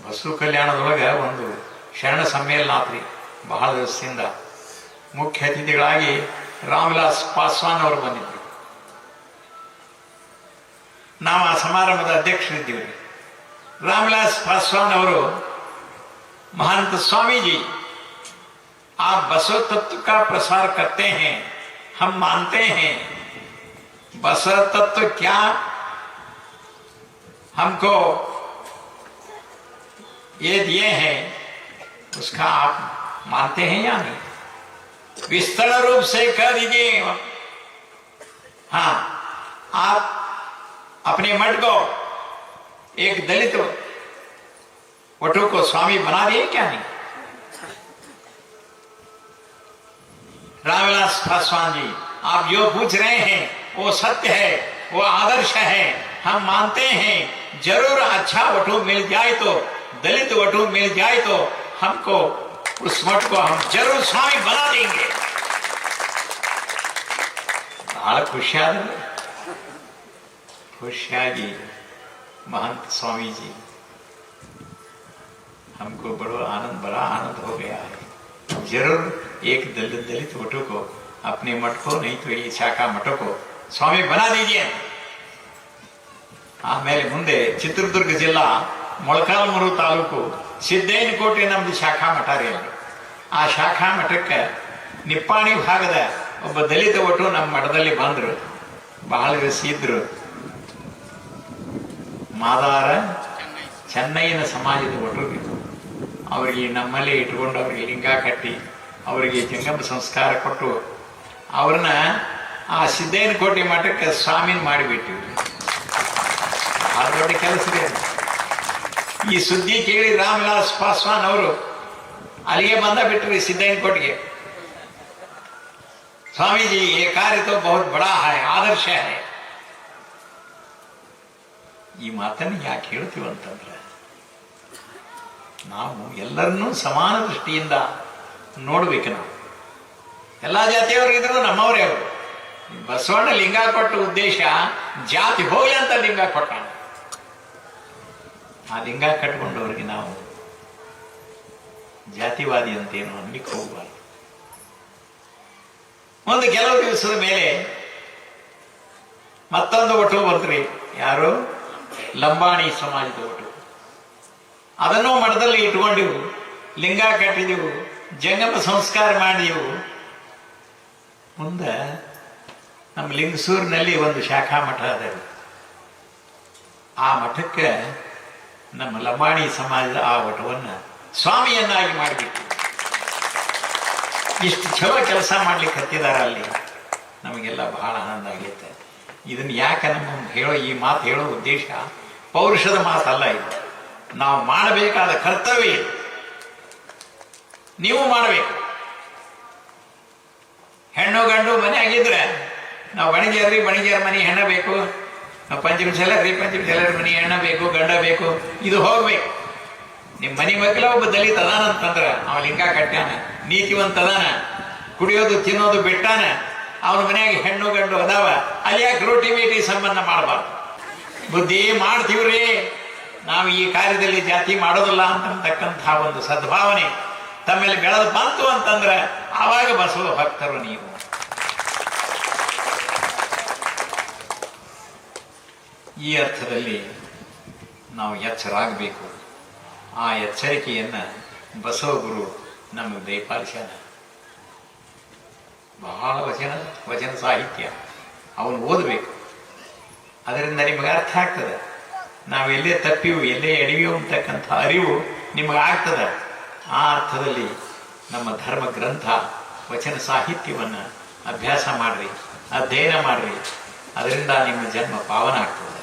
ಬಸವ ಕಲ್ಯಾಣದೊಳಗೆ ಒಂದು ಶರಣ ಸಮ್ಮೇಳನ ಆತ್ರಿ ಬಹಳ ದಿವಸದಿಂದ. ಮುಖ್ಯ ಅತಿಥಿಗಳಾಗಿ ರಾಮವಿಲಾಸ್ ಪಾಸ್ವಾನ್ ಅವರು ಬಂದಿದ್ರು. ನಾವು ಆ ಸಮಾರಂಭದ ಅಧ್ಯಕ್ಷರಿದ್ದೀವಿ. रामविलास पासवान ಅವರು महंत स्वामी जी आप बसव तत्व का प्रसार करते हैं, हम मानते हैं बसव तत्व क्या हमको ये दिए हैं उसका आप मानते हैं या नहीं? विस्तार रूप से कह दीजिए। हाँ, आप अपने मठ को एक दलित वटु को स्वामी बना दिए क्या नहीं? रामविलास पासवान जी, आप जो पूछ रहे हैं वो सत्य है, वो आदर्श है, हम मानते हैं। जरूर अच्छा वटु मिल जाए तो, दलित वटु मिल जाए तो हमको उस मठ को हम जरूर स्वामी बना देंगे। बड़ा खुशियागी महंत स्वामी जी, हमको बड़ा आनंद हो गया है। जरूर एक दलित वटु को अपने मठ को, नहीं तो ये शाखा मठों को स्वामी बना दीजिए। ಆಮೇಲೆ ಮುಂದೆ ಚಿತ್ರದುರ್ಗ ಜಿಲ್ಲಾ ಮೊಳಕಾಲ್ಮೂರು ತಾಲೂಕು ಸಿದ್ದೇನಕೋಟೆ ನಮ್ದು ಶಾಖಾ ಮಠ ರೀ. ಆ ಶಾಖಾ ಮಠಕ್ಕೆ ನಿಪ್ಪಾಣಿ ಭಾಗದ ಒಬ್ಬ ದಲಿತ ವಟು ನಮ್ಮ ಮಠದಲ್ಲಿ ಬಂದರು. ಬಹಳ ದಿವಸ ಇದ್ರು. ಮಾದಾರ ಚೆನ್ನೈನ ಸಮಾಜದ ವಟುಗಳು. ಅವರಿಗೆ ನಮ್ಮಲ್ಲಿ ಇಟ್ಕೊಂಡು ಅವರಿಗೆ ಲಿಂಗ ಕಟ್ಟಿ ಅವರಿಗೆ ಜಂಗಮ ಸಂಸ್ಕಾರ ಕೊಟ್ಟು ಅವ್ರನ್ನ ಆ ಸಿದ್ದೇನಕೋಟೆ ಮಠಕ್ಕೆ ಸ್ವಾಮಿನ ಮಾಡಿಬಿಟ್ಟಿವಿ. ಆ ದೊಡ್ಡ ಕೆಲಸವೇ. ಈ ಸುದ್ದಿ ಕೇಳಿ ರಾಮವಿಲಾಸ್ ಪಾಸ್ವಾನ್ ಅವರು ಅಲ್ಲಿಗೆ ಬಂದ ಬಿಟ್ರಿ ಸಿದ್ದೇನಕೋಟೆಗೆ. ಸ್ವಾಮೀಜಿ ये कार्य तो बहुत बड़ा है, आदर्श है. ಈ ಮಾತನ್ನು ಯಾಕೆ ಹೇಳ್ತೀವಂತಂದ್ರೆ, ನಾವು ಎಲ್ಲರನ್ನೂ ಸಮಾನ ದೃಷ್ಟಿಯಿಂದ ನೋಡ್ಬೇಕು. ನಾವು ಎಲ್ಲಾ ಜಾತಿಯವರಿದ್ರು ನಮ್ಮವರೇ ಅವರು. ಬಸವಣ್ಣ ಲಿಂಗ ಕೊಟ್ಟ ಉದ್ದೇಶ ಜಾತಿ ಹೋಗ್ಲಿ ಅಂತ ಲಿಂಗ ಕೊಟ್ಟ. ಆ ಲಿಂಗ ಕಟ್ಕೊಂಡವ್ರಿಗೆ ನಾವು ಜಾತಿವಾದಿ ಅಂತೇನು ಅನ್ಲಿಕ್ಕೆ ಹೋಗಬಾರ್ದು. ಒಂದು ಕೆಲವು ದಿವಸದ ಮೇಲೆ ಮತ್ತೊಂದು ಒಟ್ಟು ಬಂತ್ರಿ. ಯಾರು? ಲಂಬಾಣಿ ಸಮಾಜದ ಒಟ್ಟು. ಅದನ್ನು ಮಠದಲ್ಲಿ ಇಟ್ಕೊಂಡಿವು, ಲಿಂಗ ಕಟ್ಟಿದೆವು, ಜಂಗಮ ಸಂಸ್ಕಾರ ಮಾಡಿದೆವು. ಮುಂದೆ ನಮ್ಮ ಲಿಂಗಸೂರಿನಲ್ಲಿ ಒಂದು ಶಾಖಾ ಮಠ ಅದ. ಆ ಮಠಕ್ಕೆ ನಮ್ಮ ಲಂಬಾಣಿ ಸಮಾಜದ ಆ ವಟವನ್ನು ಸ್ವಾಮಿಯನ್ನಾಗಿ ಮಾಡಿಬಿಟ್ಟು ಇಷ್ಟು ಚಲೋ ಕೆಲಸ ಮಾಡ್ಲಿಕ್ಕೆ ಹತ್ತಿದಾರ ಅಲ್ಲಿ. ನಮಗೆಲ್ಲ ಬಹಳ ಆನಂದ ಆಗೈತೆ. ಇದನ್ನ ಯಾಕೆ ನಮ್ಮ ಈ ಮಾತು ಹೇಳೋ ಉದ್ದೇಶ ಪೌರುಷದ ಮಾತಲ್ಲ. ಇದು ನಾವು ಮಾಡಬೇಕಾದ ಕರ್ತವ್ಯ. ನೀವು ಮಾಡಬೇಕು. ಹೆಣ್ಣು ಗಂಡು ಮನೆ ಆಗಿದ್ರೆ ನಾವು ಬಣಿಗೆಯರ್ರಿ ಬಣಿಗೆಯರ ಮನೆ ಹೆಣ್ಣ ಬೇಕು, ನಾವು ಪಂಚಮಶಾಲರಿ ಮನೆ ಹೆಣ್ಣ ಬೇಕು, ಗಂಡ ಬೇಕು. ಇದು ಹೋಗ್ಬೇಕು. ನಿಮ್ಮ ಮನೆ ಮಕ್ಕಳ ಒಬ್ಬ ದಲಿತ ಅದಾನ ಅಂತಂದ್ರ ಅವ ಲಿಂಗ ಕಟ್ಟಾನ, ನೀತಿವಂತ ಅದಾನ, ಕುಡಿಯೋದು ತಿನ್ನೋದು ಬಿಟ್ಟಾನ, ಅವನ ಮನೆಯಾಗ ಹೆಣ್ಣು ಗಂಡು ಅದಾವ, ಅಲ್ಲಿ ಯಾಕೆ ರೋಟಿ ಬೇಟಿ ಸಂಬಂಧ ಮಾಡಬಾರ್ದು. ಬುದ್ಧಿ ಮಾಡ್ತೀವ್ರಿ ನಾವು ಈ ಕಾರ್ಯದಲ್ಲಿ ಜಾತಿ ಮಾಡೋದಿಲ್ಲ ಅಂತಕ್ಕಂತಹ ಒಂದು ಸದ್ಭಾವನೆ ತಮ್ಮೇಲೆ ಬೆಳೆದು ಬಂತು ಅಂತಂದ್ರೆ ಆವಾಗ ಬಸವ ಭಕ್ತರು ನೀವು. ಈ ಅರ್ಥದಲ್ಲಿ ನಾವು ಎಚ್ಚರಾಗಬೇಕು. ಆ ಎಚ್ಚರಿಕೆಯನ್ನ ಬಸವ ಗುರು ನಮಗೆ ದಯಪಾಲಿಸ್ಯಾನ. ಬಹಳ ವಚನ ಸಾಹಿತ್ಯ ಅವನು ಓದಬೇಕು. ಅದರಿಂದ ನಿಮಗೆ ಅರ್ಥ ಆಗ್ತದೆ. ನಾವು ಎಲ್ಲೇ ತಪ್ಪಿವು ಎಲ್ಲೇ ಎಡವಿವು ಅಂತಕ್ಕಂಥ ಅರಿವು ನಿಮಗೆ ಆಗ್ತದೆ. ಆ ಅರ್ಥದಲ್ಲಿ ನಮ್ಮ ಧರ್ಮ ಗ್ರಂಥ ವಚನ ಸಾಹಿತ್ಯವನ್ನು ಅಭ್ಯಾಸ ಮಾಡ್ರಿ, ಅಧ್ಯಯನ ಮಾಡ್ರಿ. ಅದರಿಂದ ನಿಮ್ಮ ಜನ್ಮ ಪಾವನ ಆಗ್ತದೆ.